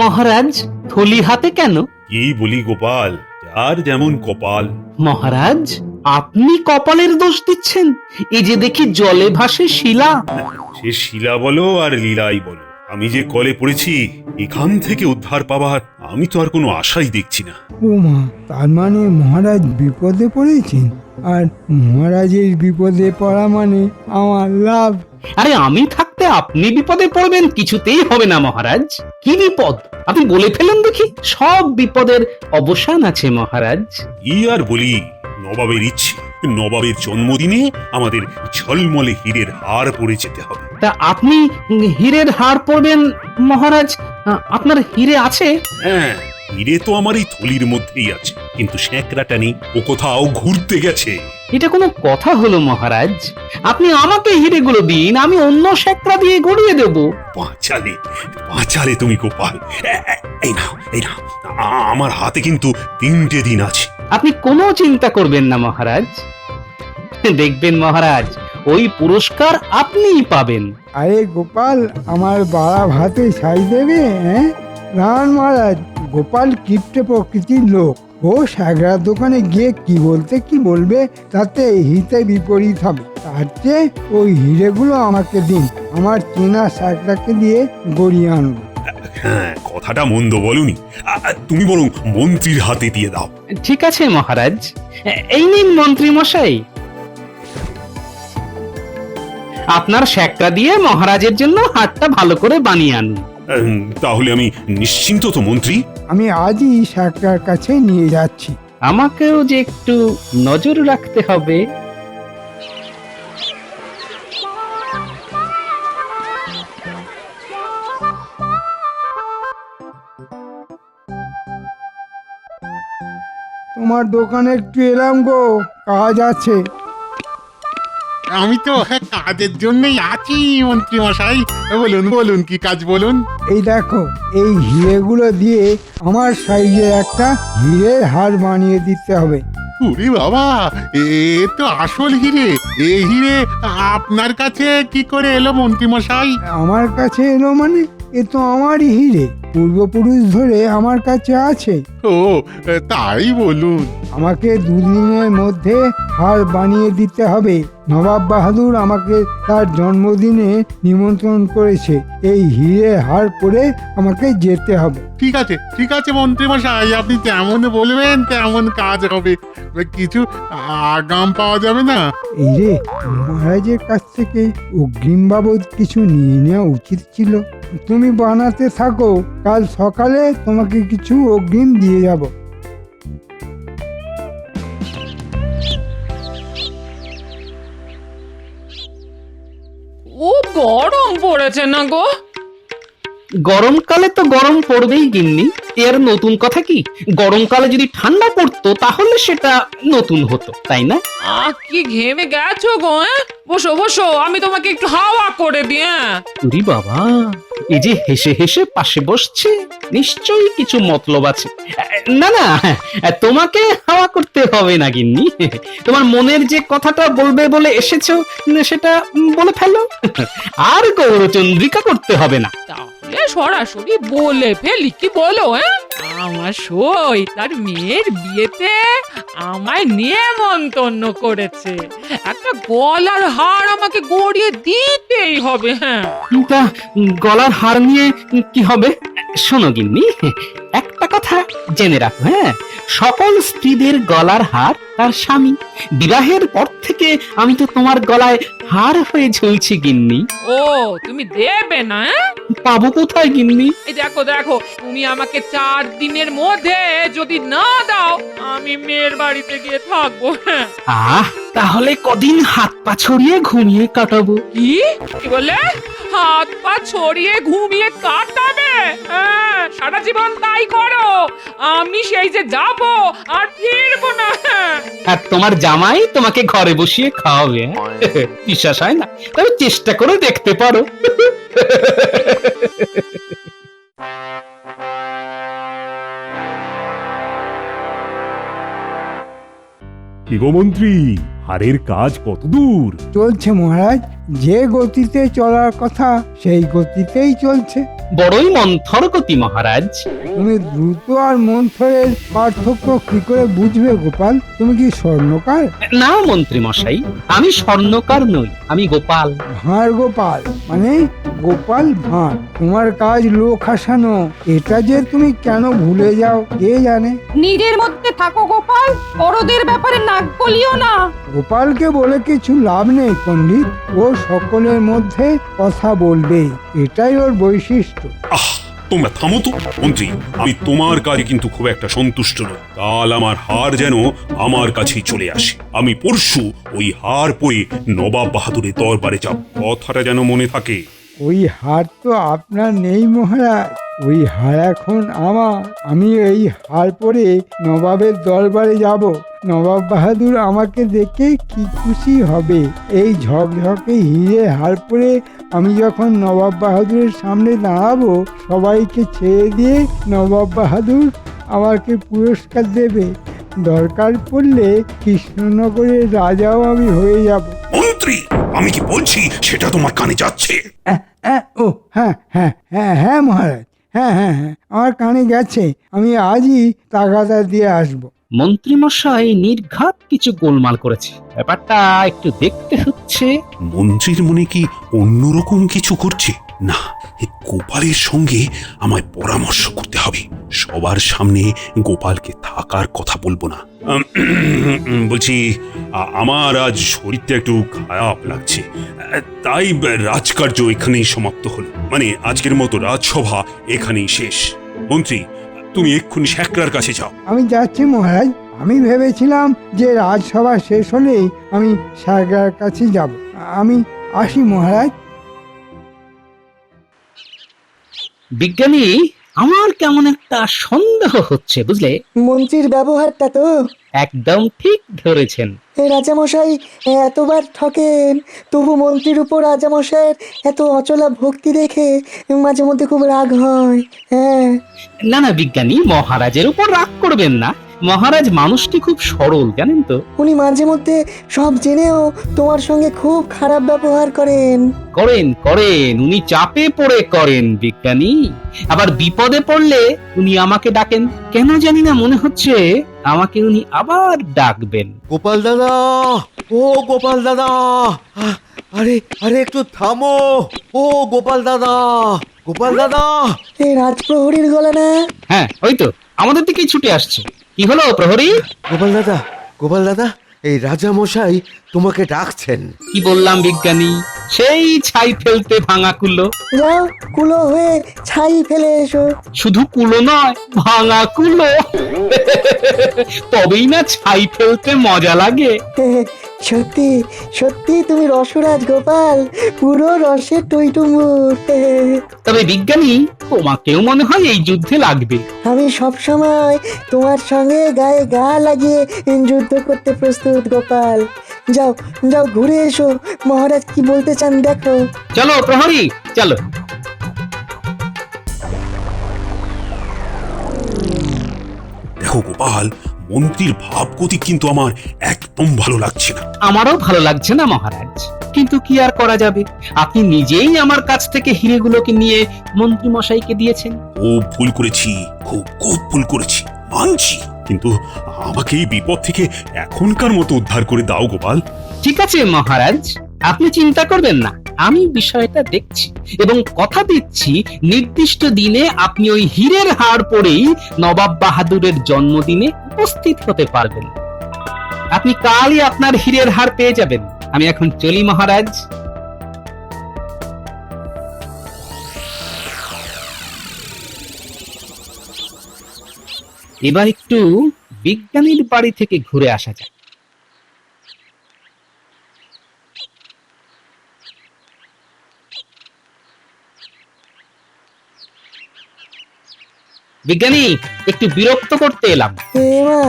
মহারাজ থলি হাতে কেন? কি বলি গোপাল, যার যেমন কপাল। মহারাজ আপনি কপালের দোষ দিচ্ছেন, এই যে দেখি জলে ভাসে শিলা। সে শিলা বলো আর লীলাই বলো, আমি যে কলে পড়েছি এখান থেকে উদ্ধার পাবার আমি তো আর কোনো আশাই দেখছি না। ও মা, তার মানে মহারাজ বিপদে পড়েছেন, আর মহারাজের বিপদে পড়া মানে আমার লাভ। আরে আমি থাকতে আপনি বিপদে পড়বেন কিছুতেই হবে না মহারাজ। কি বিপদ আপনি বলে ফেলুন দেখি। সব বিপদের অবসান আছে মহারাজ। ই আর বলি, নবাবের ইচ্ছে, নবাবের জন্মদিনে আমাদের ঝলমলে হীরের হার পরে যেতে হবে। তা আপনি হীরের হার পরবেন মহারাজ? আপনার হিরে আছে? হ্যাঁ, হীরে তো আমার এই থলির মধ্যেই আছে, কিন্তু স্যাঁকড়াটা নেই, ও কোথাও ঘুরতে গেছে। এটা কোনো কথা হলো মহারাজ? আপনি আমাকে হিরেগুলো দিন, আমি অন্য শেকড়া দিয়ে গড়িয়ে দেব। বাঁচালে বাঁচালে তুমি গোপাল। এই নাও এই নাও, আমার হাতে কিন্তু 3টে দিন আছে। আপনি কোনো চিন্তা করবেন না মহারাজ, দেখবেন মহারাজ ওই পুরস্কার আপনিই পাবেন। আরে গোপাল, আমার বাড়া ভাতে ছাই দেবে? হ্যাঁ রান মহারাজ, গোপাল কিপ্টে প্রকৃতির লোক। ও সাগরার দোকানে গিয়ে কি বলতে কি বলবে তাতে হিতে বিপরীত হবে। তার চেয়ে ওই হিরেগুলো আমাকে দিন, আমার চেনা সাগরাকে দিয়ে গড়িয়ে আনবো। হ্যাঁ, কথাটা মন্দ বলুনি, তুমি বরং মন্ত্রীর হাতে দিয়ে দাও। ঠিক আছে মহারাজ, এই নিন মন্ত্রী মশাই, আপনার শেকড়া দিয়ে মহারাজের জন্য হাতটা ভালো করে বানিয়ে আনুন। তাহলে আমি নিশ্চিন্ত তো মন্ত্রী? আমি আজই সাগরার কাছে নিয়ে যাচ্ছি। আমাকেও যে একটু নজর রাখতে হবে। তোমার দোকানে একটু এলাম গো, কাজ আছে। আমি তো কাজের জন্যই আছি মন্ত্রী মশাই। বলুন বলুন, কি কাজ বলুন। এই দেখো, এই হিরেগুলো দিয়ে আমার সাইজের একটা হিরের হার বানিয়ে দিতে হবে। ওরে বাবা, এ তো আসল হিরে। এই হিরে আপনার কাছে কি করে এলো মন্ত্রী মশাই? আমার কাছে এলো মানে এ তো আমারই হিরে, পূর্বপুরুষ ধরে আমার কাছে আছে। ও তাই বলুন। আমাকে দুদিনের মধ্যে হার বানিয়ে দিতে হবে। নবাব বাহাদুর আমাকে তার জন্মদিনে নিমন্ত্রণ করেছে, এই হিরে হার পরে আমাকে যেতে হবে। ঠিক আছে মন্ত্রী মশাই, আপনি যেমন বলবেন তেমন কাজ হবে। কিছু আগাম পাওয়া যাবে না? এই রে, মহারাজের কাছ থেকে অগ্রিম বাবদ কিছু নিয়ে নেওয়া উচিত ছিল। তুমি বানাতে থাকো, কাল সকালে তোমাকে কিছু অগ্রিম দিয়ে যাব। ও গরম পড়েছে না গো? গরমকালে তো গরম পড়বেই গিন্নি, এর নতুন কথা কি? গরমকালে যদি ঠান্ডা পড়তো তাহলে সেটা নতুন হতো, তাই না? কি ঘেমে গেছো গো? বসো বসো, আমি তোমাকে একটু হাওয়া করে দিই। উরি বাবা, এই যে হেসে হেসে পাশে বসছে, নিশ্চয়ই কিছু মতলব আছে। না না, তোমাকে হাওয়া করতে হবে না গিন্নি, তোমার মনের যে কথাটা বলবে বলে এসেছো সেটা বলে ফেলো, আর গৌরচন্দ্রিকা করতে হবে না। তাহলে সরাসরি বলে ফেলি, কি বলো? আমার সই তার মেয়ের বিয়েতে আমায় নিমন্ত্রণ করেছে, একটা গলার হার আমাকে গড়িয়ে দিতেই হবে। তা গলার হার নিয়ে কি হবে? শোনো গিন্নি, একটা কথা জেনে রাখো, সকল স্ত্রীদের গলার হার তার স্বামী। বিবাহের পর থেকে আমি তো তোমার গলায় হার হয়ে ঝুলছি গিন্নি। ও তুমি দেবে না? পাবো কোথায় গিন্নি? এই দেখো দেখো, তুমি আমাকে 4 দিনের মধ্যে যদি না দাও, আমি মেয়ের বাড়িতে গিয়ে থাকবো। তাহলে কদিন হাত পা ছড়িয়ে ঘুমিয়ে কাটাবো। কি বলে? হাত পা ছড়িয়ে ঘুমিয়ে কাটাবে? সারা জীবন তাই করো, আমি সেই যে যাব আর ফিরবো না। আর তোমার জামাই তোমাকে ঘরে বসিয়ে খাওয়াবে? বিশ্বাস হয় না? তবে চেষ্টা করে দেখতে পারো। মন্ত্রী, হারের কাজ কত দূর? চলছে মহারাজ, যে গতিতে চলার কথা সেই গতিতেই চলছে। বড়ই মন্থর গতি মহারাজ। তুমি দ্রুত আর মন্থরের পার্থক্য কি করে বুঝবে গোপাল? তুমি কি স্বর্ণকার? না মন্ত্রী মশাই, আমি স্বর্ণকার নই, আমি গোপাল। ভাঁড় গোপাল মানে গোপাল ভাঁড়। তোমার কাজ লোক হাসানো, এটা যে তুমি কেন ভুলে যাও কে জানে। নিজের মধ্যে থাকো গোপাল, বড়দের ব্যাপারে নাক গলিও না। গোপালকে বলে কিছু লাভ নেই পণ্ডিত, ও সকলের মধ্যে কথা বলবে, এটাই ওর বৈশিষ্ট্য। আহ, তোমরা থামো তো। মন্ত্রী, আমি তোমার কাজে কিন্তু খুব একটা সন্তুষ্ট নই। কাল আমার হার যেন আমার কাছেই চলে আসে। আমি পরশু ওই হার পরে নবাব বাহাদুরের দরবারে যাব, কথাটা যেন মনে থাকে। ওই হার তো আপনার নেই মহারাজ, ওই হার এখন আমার। আমি এই হার পরে নবাবের দরবারে যাব। নবাব বাহাদুর আমাকে দেখে কি খুশি হবে। এই ঝকঝকে হিরে হার পরে আমি যখন নবাব বাহাদুরের সামনে দাঁড়াবো, সবাইকে ছেড়ে দিয়ে নবাব বাহাদুর আমাকে পুরস্কার দেবে। দরকার পড়লে কৃষ্ণনগরের রাজাও আমি হয়ে যাব। মন্ত্রী, আমি কি বলছি সেটা তোমার কানে যাচ্ছে? ও হ্যাঁ হ্যাঁ হ্যাঁ হ্যাঁ মহারাজ, হ্যাঁ হ্যাঁ হ্যাঁ আমার কানে গেছে। আমি আজই তাগাদা দিয়ে আসবো। মন্ত্রী মশাই নির্ঘাত কিছু গোলমাল করেছে, ব্যাপারটা একটু দেখতে হচ্ছে। মন্ত্রীর মনে কি অন্যরকম কিছু করছে? না, এই গোপালের সঙ্গে আমায় পরামর্শ করতে হবে। সবার সামনে গোপালকে থাকার কথা বলবো না। বলছি, আমার আজ শরীরটা একটু খারাপ লাগছে, তাই রাজকার্য এখানেই সমাপ্ত হলো। মানে আজকের মতো রাজসভা এখানেই শেষ। মন্ত্রী, তুমি এক্ষুনি শ্যাকরার কাছে যাও। আমি যাচ্ছি মহারাজ। আমি ভেবেছিলাম যে রাজসভা শেষ হলেই আমি সারগার কাছে যাব। আমি আসি মহারাজ। বিজ্ঞানী, আমার কেমন একটা সন্দেহ হচ্ছে বুঝলে। মন্ত্রীর ব্যবহারটা তো একদম ঠিক ধরেছেন। রাজামশাই এতবার ঠকেন, তবু মন্ত্রীর উপর রাজামশাইয়ের এত অচলা ভক্তি দেখে মাঝে মধ্যে খুব রাগ হয়। হ্যাঁ, না না বিজ্ঞানী, মহারাজের উপর রাগ করবেন না। মহারাজ মানুষটি খুব সরল, জানেন তো। উনি মাঝে মধ্যে সব জেনেও তোমার সঙ্গে খুব খারাপ ব্যবহার করেন। করেন করেন, উনি চাপে পড়ে করেন বিজ্ঞানী। আবার বিপদে পড়লে উনি আমাকে ডাকেন। কেন জানি না মনে হচ্ছে আমাকে উনি আবার ডাকবেন। গোপাল দাদা, ও গোপাল দাদা, আরে আরে একটু থামো। ও গোপাল দাদা, গোপাল দাদা। এই রাজপ্রহরীর গলা না? হ্যাঁ, ওই তো আমাদের দিকেই ছুটে আসছে। কি হলো প্রহরী? গোপাল দাদা, গোপাল দাদা, এই রাজা মশাই তোমাকে ডাকছেন। কি বললাম বিজ্ঞানী, সেই ছাই ফেলতে ভাঙা কুলো। যাও, কুলো হয়ে ছাই ফেলে এসো। শুধু কুলো নয়, ভাঙা কুলো। তবেই না ছাই ফেলতে মজা লাগে। সত্যি সত্যি তুমি রসরাজ গোপাল, পুরো রসে টইটুম্বুর। তবে বিজ্ঞানী, তোমাকেও মনে হয় এই যুদ্ধে লাগবে। আমি সব সময় তোমার সঙ্গে গায়ে গা লাগিয়ে যুদ্ধ করতে প্রস্তুত গোপাল। যাও যাও, ঘুরে এসো, মহারাজ কি বলতে চান দেখো। চলো প্রহরী, চলো। দেখো গোপাল, মন্ত্রীর ভাবগতি কিন্তু আমার একদম ভালো লাগছে না। আমারও ভালো লাগছে না মহারাজ, কিন্তু কি আর করা যাবে। আপনি নিজেই আমার কাছ থেকে হিরেগুলোকে নিয়ে মন্ত্রী মশাইকে দিয়েছেন। খুব ভুল করেছি, খুব খুব ভুল করেছি, মানছি। কিন্তু আমাকে এই বিপদ থেকে এখনকার মতো উদ্ধার করে দাও গোপাল। ঠিক আছে মহারাজ, আপনি চিন্তা করবেন না, আমি বিষয়টা দেখছি এবং কথা দিচ্ছি নির্দিষ্ট দিনে আপনি ওই হীরের হার পরেই নবাব বাহাদুরের জন্মদিনে উপস্থিত হতে পারবেন। আপনি কালই আপনার হীরের হার পেয়ে যাবেন। আমি এখন চলি মহারাজ। এবার একটু বিজ্ঞানীর বাড়ি থেকে ঘুরে আসা যাক। বিজ্ঞানী, একটু বিরক্ত করতে এলাম। মা,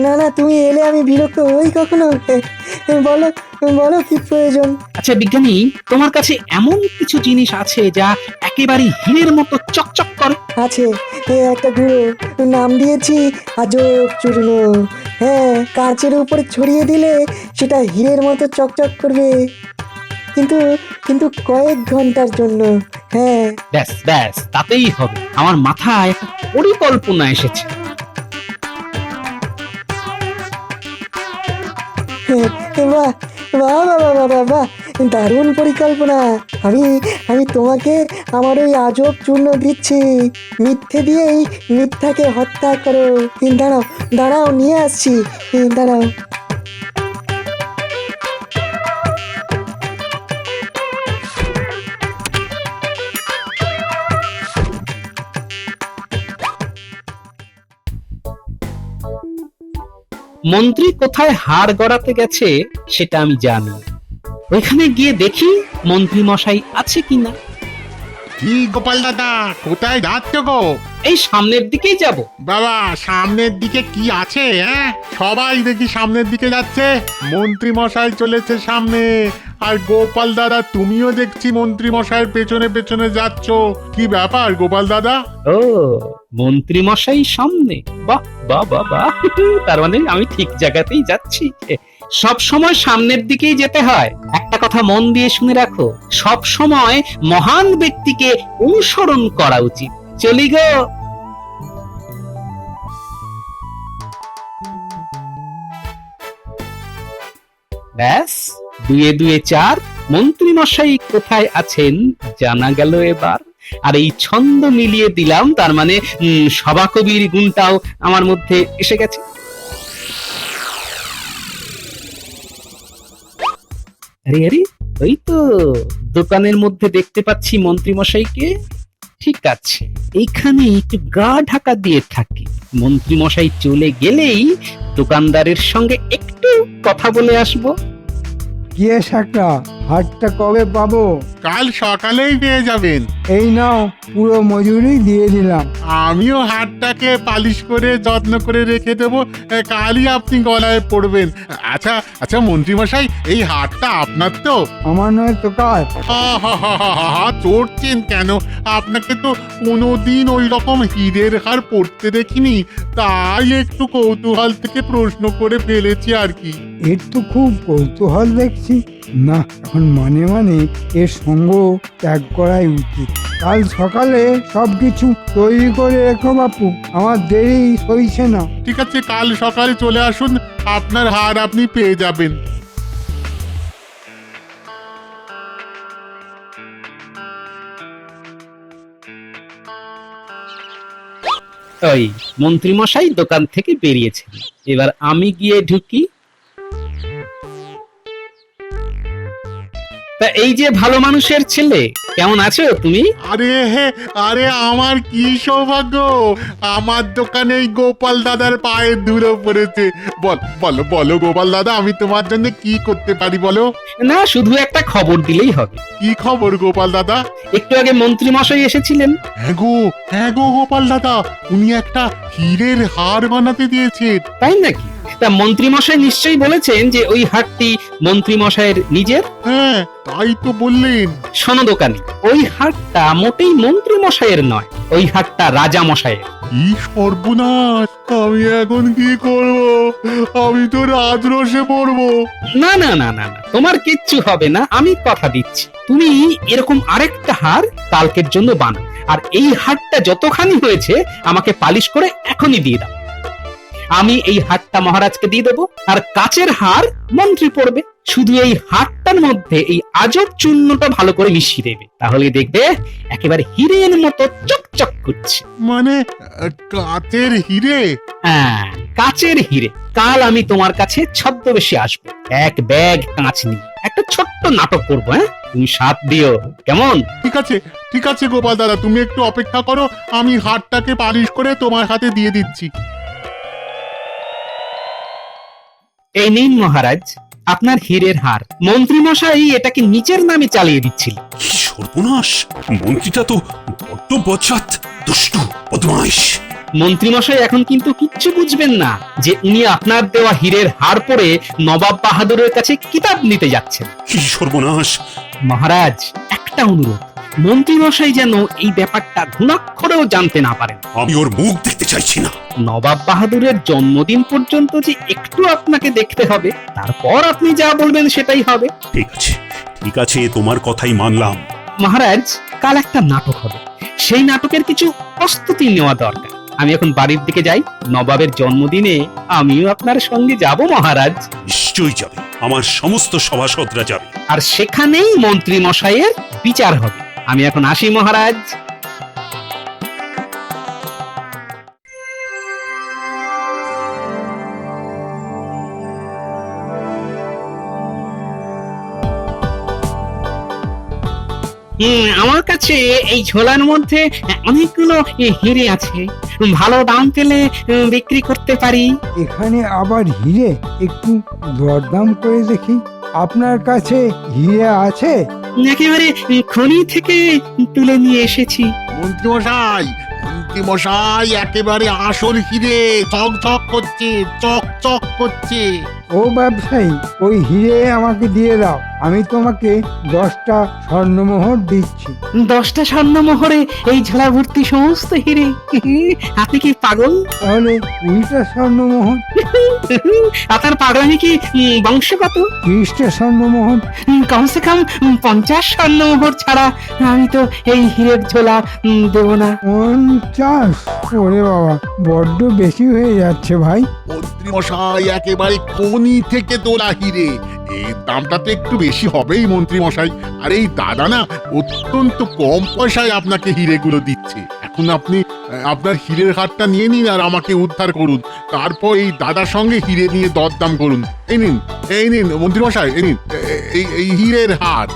না না, তুমি এলে আমি বিরক্ত হই কখনো? বলো বলো কি প্রয়োজন? আচ্ছা বিজ্ঞানী, তোমার কাছে এমন কিছু জিনিস আছে যা একেবারে হীরের মতো চকচক করে? আছে, একটা গুঁড়ো, নাম দিয়েছি আজব চূর্ণ। হ্যাঁ, কাঁচের উপরে ছড়িয়ে দিলে সেটা হীরের মতো চকচক করবে। কিন্তু কিন্তু কয়েক ঘন্টার জন্য। হ্যাঁ ব্যাস ব্যাস, তাতেই হবে। আমার মাথায় একটা পরিকল্পনা এসেছে। বাহ বাহ বাহ বাহ বাহ বাহ, দারুণ পরিকল্পনা। আমি আমি তোমাকে আমার ওই আজব চূর্ণ দিচ্ছি। মিথ্যে দিয়েই মিথ্যাকে হত্যা করো। দাঁড়াও দাঁড়াও, নিয়ে আসছি, দাঁড়াও। মন্ত্রী কোথায় হাড় গড়াতে গেছে সেটা আমি জানি। ওইখানে গিয়ে দেখি মন্ত্রী মশাই আছে কিনা। কি গোপাল দাদা, কোথায় যাচ্ছ গো? এই সামনের দিকেই যাব। বাবা, সামনের দিকে কি আছে? হ্যাঁ, সবাই দেখি সামনের দিকে যাচ্ছে। মন্ত্রী মশাই চলেছে সামনে, আর গোপাল দাদা তুমিও দেখছি মন্ত্রী মশাইয়ের পেছনে পেছনে যাচ্ছ। কি ব্যাপার গোপাল দাদা? ও, মন্ত্রী মশাই সামনে? বাহ বাহ বাহ বাহ, তার মানে আমি ঠিক জায়গাতেই যাচ্ছি। সব সময় সামনের দিকেই যেতে হয়। একটা কথা মন দিয়ে শুনে রাখো, সব সময় মহান ব্যক্তিকে অনুসরণ করা উচিত। চলি গো। ব্যাস, দুয়ে দুয়ে চার। মন্ত্রী মশাই কোথায় আছেন জানা গেল এবার। আর এই ছন্দ মিলিয়ে দিলাম, তার মানে সভাকবির গুণটাও আমার মধ্যে এসে গেছে। আরে আরে, ওই তো দোকানের মধ্যে দেখতে পাচ্ছি মন্ত্রী মশাইকে। ঠিক আছে, এইখানে একটু গা ঢাকা দিয়ে থাকি। মন্ত্রী মশাই চলে গেলেই দোকানদারের সঙ্গে একটু কথা বলে আসবো। কি শাকরা, হাটটা কবে পাবো? কাল সকালেই পেয়ে যাবেন। এই নাও, পুরো মজুরি দিয়ে দিলাম। আমিও হাতটাকে পালিশ করে যত্ন করে রেখে দেবো, কালই আপনি গলায় পড়বেন। আচ্ছা আচ্ছা মন্ত্রী মশাই, এই হাতটা আপনার তো? আমার নয় তো কাজ। চড়ছেন কেন? আপনাকে তো কোনোদিন ওই রকম হীরের হার পড়তে দেখিনি, তাই একটু কৌতূহল থেকে প্রশ্ন করে ফেলেছি আর কি। এর তো খুব কৌতূহল দেখছি। না, এখন মানে মানে এর সঙ্গ ত্যাগ করাই উচিত। কাল সকালে সবকিছু তৈরি করে রেখো বাপু, আমার দেরি সইছে না। ঠিক আছে, কাল সকালে চলে আসুন, আপনার হার আপনি পেয়ে যাবেন। ওই মন্ত্রী মশাই দোকান থেকে বেরিয়েছেন, এবার আমি গিয়ে ঢুকি। তা এই যে ভালো মানুষের ছেলে, কেমন আছো তুমি? আরে আমার কি সৌভাগ্য, আমার দোকানে এই গোপাল দাদার পায়ে ধুলো পড়েছে। বলো বলো গোপাল দাদা, আমি তোমার জন্য কি করতে পারি বলো? না, শুধু একটা খবর দিলেই হবে। কি খবর গোপাল দাদা? একটু আগে মন্ত্রী মশাই এসেছিলেন। হ্যাঁ গো গোপাল দাদা, উনি একটা হীরের হার বানাতে দিয়েছেন। তাই নাকি? তা মন্ত্রী মশাই নিশ্চয়ই বলেছেন যে ওই হারটি মন্ত্রী মশাইয়ের নিজের। হ্যাঁ, তাই তো বললেন। শোনো দোকানি, ওই হারটা মোটেই মন্ত্রী মশাইয়ের নয়, ওই হারটা রাজা মশাইয়ের। কি সর্বনাশ, আমি এখন কি করব? আমি তো রাজরোষে পড়বো। না না না না না, তোমার কিচ্ছু হবে না, আমি কথা দিচ্ছি। তুমি এরকম আরেকটা হার কালকের জন্য বানাও, আর এই হারটা যতখানি হয়েছে আমাকে পালিশ করে এখনই দিয়ে দাও। আমি এই হারটা মহারাজকে দিয়ে দেবো, আর কাচের হার মন্ত্রী পড়বে। শুধু এই হারটার মধ্যে এই আজব চূর্ণটা ভালো করে মিশিয়ে দেবে, তাহলে দেখবে একেবারে হীরের মতো চকচক করছে। মানে কাচের হীরে? হ্যাঁ, কাচের হিরে। কাল আমি তোমার কাছে ছদ্মবেশে আসবো, এক ব্যাগ কাঁচ নিয়ে একটা ছোট্ট নাটক করবো। হ্যাঁ, তুমি সাথ দিও, কেমন? ঠিক আছে গোপাল দাদা, তুমি একটু অপেক্ষা করো, আমি হারটাকে পালিশ করে তোমার হাতে দিয়ে দিচ্ছি। এই নিন মহারাজ, আপনার হীরের হার। মন্ত্রী মশাই এটাকে নিচের নামে চালিয়ে দিচ্ছিল। কি সর্বনাশ! মন্ত্রীটা তো বড্ড বজ্জাত, দুষ্টু, বদমাইশ। মন্ত্রী মশাই এখন কিন্তু কিচ্ছু বুঝবেন না যে উনি আপনার দেওয়া হীরের হার পরে নবাব বাহাদুরের কাছে কিতাব নিতে যাচ্ছেন। কি সর্বনাশ! মহারাজ, একটা অনুরোধ, মন্ত্রী মশাই যেন এই ব্যাপারটা ঘুণাক্ষরেও জানতে না পারেন। আমি ওর মুখ দেখতে চাইছি না। নবাব বাহাদুরের জন্মদিন পর্যন্ত যে একটু আপনাকে দেখতে হবে, তারপর আপনি যা বলবেন সেটাই হবে। ঠিক ঠিক আছে, তোমার কথাই মানলাম। মহারাজ, কাল একটা নাটক হবে, সেই নাটকের কিছু প্রস্তুতি নেওয়া দরকার। আমি এখন বাড়ির দিকে যাই। নবাবের জন্মদিনে আমিও আপনার সঙ্গে যাব মহারাজ। নিশ্চয়ই যাবে, আমার সমস্ত সভাসদরা যাবে। আর সেখানেই মন্ত্রী মশাইয়ের বিচার হবে। আমি এখন আসি মহারাজ। আমার কাছে এই ঝোলার মধ্যে অনেকগুলো হিরে আছে, ভালো দাম পেলে বিক্রি করতে পারি। এখানে আবার হিরে, একটু দরদাম করে দেখি। আপনার কাছে হিরে আছে? একেবারে খনি থেকে তুলে নিয়ে এসেছি। মন্ত্রী মশাই একেবারে আসল হিরে, চকচক করছে, চকচক করছে। ও ব্যবসায়ী, ওই হিরে আমাকে দিয়ে দাও। আমি তোমাকে 10টা স্বর্ণমোহর দিচ্ছি। 10টা স্বর্ণমোহরে এই ঝোলা ভর্তি সমস্ত হিরে? আপনি কি পাগল? তাহলে 20টা স্বর্ণমোহর। আপনার পাগলামি কি বংশগত? 30টা স্বর্ণমোহর। কমসে কম 50 স্বর্ণমোহর ছাড়া আমি তো এই হীরের ঝোলা দেব না। 50? ওরে বাবা, বড্ড বেশি হয়ে যাচ্ছে ভাই। মন্ত্রী মশাই একেবারে খনি থেকে তোলা হিরে, এর দামটা তো একটু বেশি হবেই মন্ত্রী মশাই। আর এই দাদা না অত্যন্ত কম পয়সায় আপনাকে হিরেগুলো দিচ্ছে। এখন আপনি আপনার হিরের হারটা নিয়ে নিন আর আমাকে উদ্ধার করুন। তারপর এই দাদার সঙ্গে হিরে নিয়ে দরদাম করুন। এই নিন মন্ত্রী মশাই, এই নিন এই হিরের হার।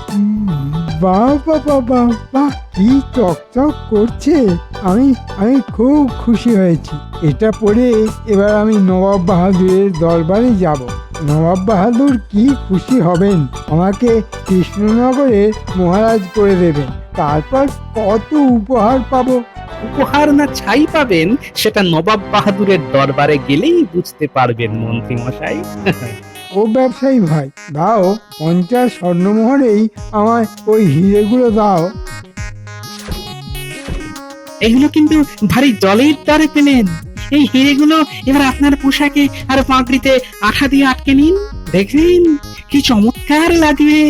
বাহ বাবা বাহ বাহ, কি চকচক করছে। আমি আমি খুব খুশি হয়েছি। এটা পরে এবার আমি নবাব বাহাদুরের দরবারে যাব। নবাব বাহাদুর কি খুশি হবেন, আমাকে কৃষ্ণনগরের মহারাজ করে দেবেন। তারপর কত উপহার পাবো। উপহার না ছাই পাবেন সেটা নবাব বাহাদুরের দরবারে গেলেই বুঝতে পারবেন মন্ত্রী মশাই। ও ব্যবসায়ী ভাই, দাও 50 স্বর্ণমোহরেই আমায় ওই হিরেগুলো দাও। এগুলো কিন্তু ভারী জলের দ্বারে পেলেন। এই হিরেগুলো এবার আপনার পোশাকে আর পাগড়িতে আঠা দিয়ে আটকে নিন, দেখবেন কি চমৎকার লাগবে।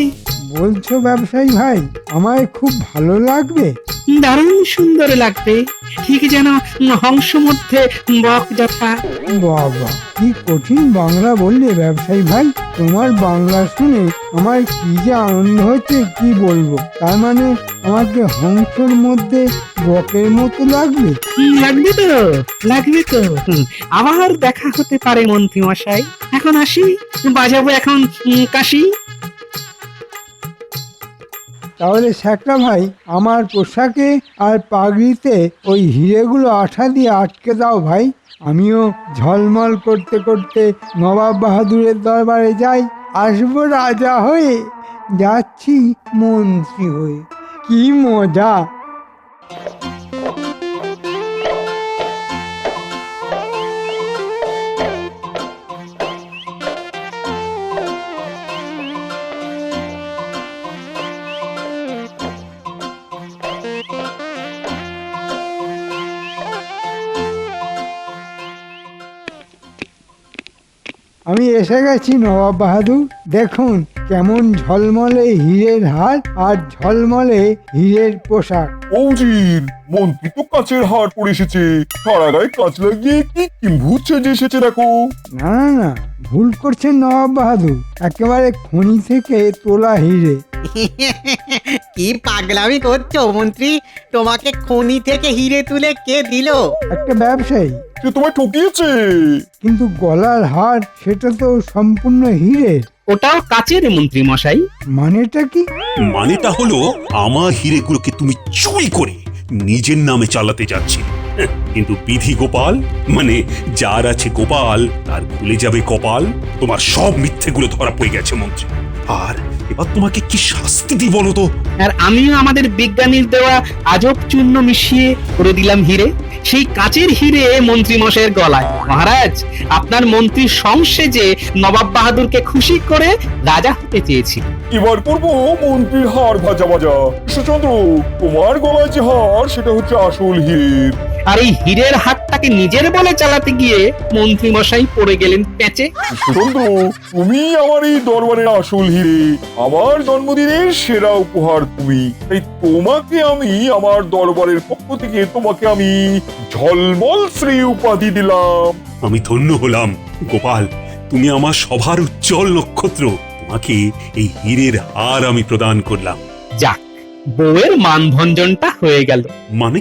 বলছো ব্যবসায়ী ভাই, আমায় খুব ভালো লাগবে? দারুণ সুন্দর লাগবে, ঠিক যেন হংস মধ্যে বক যথা। বাবা, কি কঠিন বাংলা বললে ব্যবসায়ী ভাই। তোমার বাংলা শুনে আমার কি যে আনন্দ হচ্ছে কি বলবো। তার মানে আমাকে হংসর মধ্যে বকের মতো লাগবে? লাগবে তো, লাগবে তো। আবার দেখা হতে পারে মন্ত্রী মশাই। এখন আসি, বাজাবো এখন কাশি। তাহলে শ্যাকরা ভাই, আমার পোশাকে আর পাগড়িতে ওই হিরেগুলো আঠা দিয়ে আটকে দাও ভাই। আমিও ঝলমল করতে করতে নবাব বাহাদুরের দরবারে যাই। আসবো রাজা হয়ে, যাচ্ছি মন্ত্রী হয়ে। কি মজা! আমি এসে গেছি নবাব বাহাদুর। দেখুন কেমন ঝলমলে হীরের হার আর ঝলমলে হীরের পোশাক। ওজির মন্ত্রী তো কাচের হার পরে এসেছে, সারা গায়ে কাচ লাগিয়ে কি কিম্ভূত সেজে এসেছে দেখো। না না না, ভুল করছেন নবাব বাহাদুর, একেবারে খনি থেকে তোলা হিরে। কি পাগলামি করছো মন্ত্রী? তোমাকে খনি থেকে হিরে তুলে কে দিল? একটা ব্যবসায়ী। সে তোমায় ঠকিয়েছে। কিন্তু গলার হার সেটা তো সম্পূর্ণ হিরে। ওটাও কাচের মন্ত্রী মশাই। মানেটা কি? মানেটা হলো আমার হিরেগুলোকে তুমি চুরি করে নিজের নামে চালাতে যাচ্ছে। কিন্তু বিধি গোপাল, মানে যার আছে গোপাল তার খুলে যাবে কপাল। তোমার সব মিথ্যেগুলো ধরা পড়ে গেছে মন্ত্রী। আর এবার তোমাকে কি শাস্তি দিই বলো তো? আর আমিও আমাদের বিজ্ঞানীর দেওয়া আজব চূর্ণ মিশিয়ে করে দিলাম হিরে, সেই কাচের হিরে মন্ত্রী মশাইয়ের গলায়। মহারাজ, আপনার মন্ত্রী সংসেজে নবাব বাহাদুরকে খুশি করে রাজা হতে চেয়েছিল। এবার করবো মন্ত্রীর হার ভাজা ভাজা। কৃষ্ণচন্দ্র, তোমার গলায় যে হার সেটা হচ্ছে আসল হিরের। আর এই হীরের হাটটাকে নিজের বলে চালাতে গিয়ে মন্ত্রী মশাই পড়ে গেলেন প্যাচে। সুতন্ত্র, তুমি আমার এই দরবারের আসল হিরে, আমার জন্মদিনের সেরা উপহার তুমি। তাই তোমাকে আমি আমার দরবারের পক্ষ থেকে তোমাকে আমি ঝলমল শ্রী উপাধি দিলাম। আমি ধন্য হলাম গোপাল, তুমি আমার সভার উজ্জ্বল নক্ষত্র। তোমাকে এই হীরের হার আমি প্রদান করলাম। যাক, বউয়ের মানভঞ্জনটা হয়ে গেল। মানে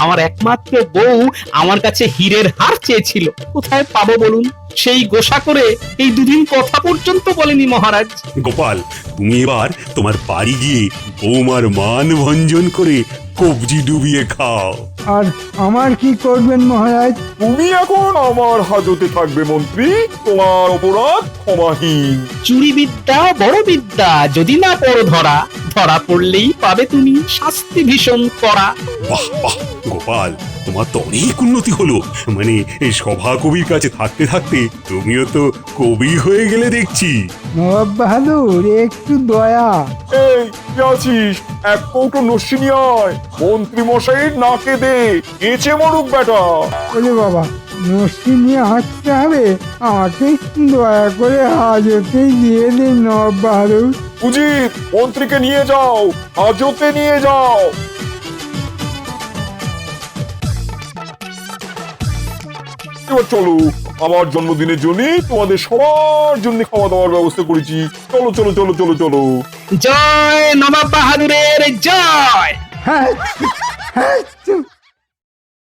আমার একমাত্র বউ আমার কাছে হীরের হার চেয়েছিল, কোথায় পাবো বলুন? সেই গোসা করে এই দুদিন কথা পর্যন্ত বলেনি মহারাজ। গোপাল, তুমি এবার তোমার বাড়ি গিয়ে বৌমার মান ভঞ্জন করে কবজি ডুবিয়ে খাও। আর আমার কি করবেন মহারাজ? তুমি এখন আমার হাজতে থাকবে মন্ত্রী, তোমার অপরাধ ক্ষমাহীন। চুরি বিদ্যা বড় বিদ্যা, যদি না পড়ো ধরা, ধরা পড়লেই পাবে তুমি শাস্তি ভীষণ করা। বাহ বাহ গোপাল, তোমার তো অনেক উন্নতি হলো। মানে এই সভা কবির কাছে থাকতে থাকতে তুমিও তো কবি হয়ে গেলে দেখছি। নবাব বাহাদুর, একটু দয়া। এই কে আছিস? এক কৌটো নস্যি নিয়ে আয়, মন্ত্রী মশাইয়ের নাকে দে, কেচে মরুক বেটা। ওরে বাবা, নস্যি নিয়ে হাঁটতে হবে? আমাকে দয়া করে হাজতেই দিয়ে দিন নবাব বাহাদুর। উজির, মন্ত্রীকে নিয়ে যাও, হাজতে নিয়ে যাও। এবার চলো, আমার জন্মদিনের জন্য তোমাদের সবার জন্য খাওয়া দাওয়ার ব্যবস্থা করেছি। চলো চলো চলো চলো চলো। জয় নবাব বাহাদুরের জয়। হ্যাঁ